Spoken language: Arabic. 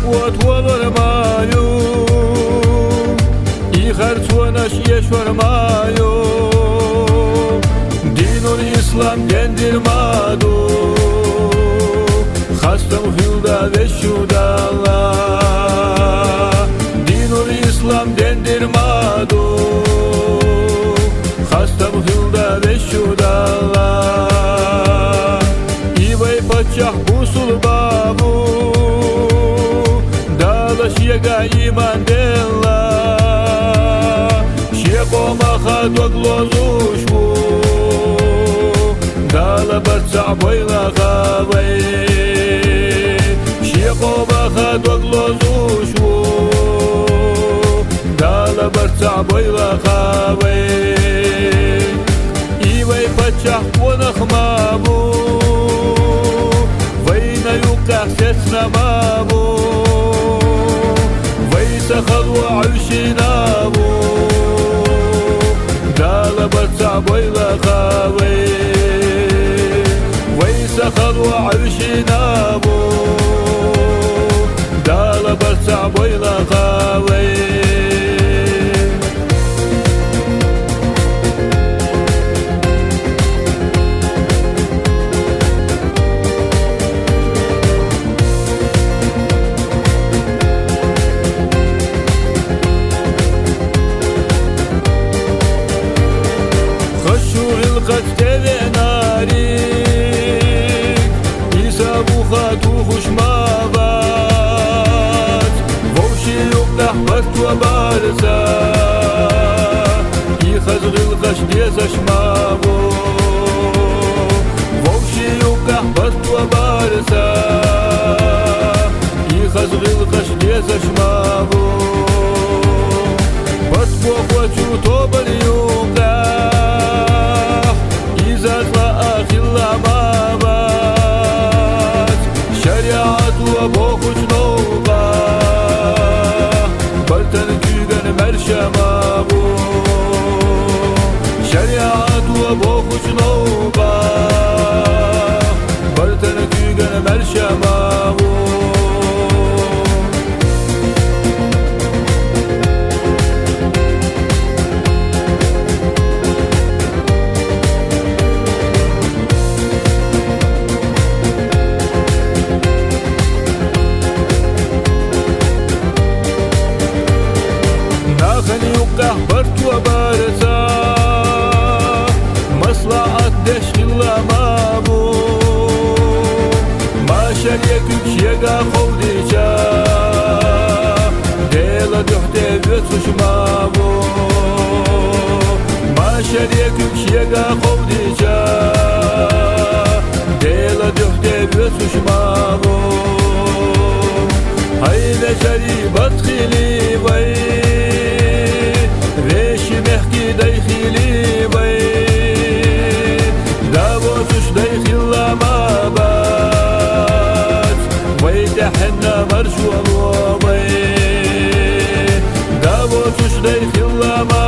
وتولرمايو يخرجوناش يشورمايو دين الإسلام dendirmadu Hastım hilda ve şudala Dinul İslam dendirmadu Hastım hilda ve şudala İvay paçah busul babu Dalaş yega iman della Şekoma hadok lozuş bu Dala barca boyla kavay Şekoma hadok lozuş bu Dala barca boyla kavay İvay paçah konakma bu Vayna yukah sesna ma bu Vaysa khalwa uyshina bu Dala barca boyla kavay خلوة عيشنا بو دالا برسع بويلا خاوي خشوا القد ناري وخش ما بات ووشي يقلح بك وبارزا يخزغ الغش ديزش ما بو ووشي يقلح بك وبارزا يخزغ الغش ديزش ما بو بس بوخوتشو طوبل يقلح يزاد لأخي الله ما وبوخش نوبا بلتن كيغن مرشما بو شريعت وبوخش نوبا بلتن كيغن مرشما بو برت وبارزا مصلحة دشغلة ما بو ما شريك بشيقا خوديجا ديلا دحتي بيتوش ما بو ما شريك بشيقا خوديجا ديلا دحتي بيتوش ما بو هيدا شريبت خيلي بي Reşi mehki daykhili bay Davotuş daykhillama bat Vaytahanna marşu alwa bay Davotuş daykhillama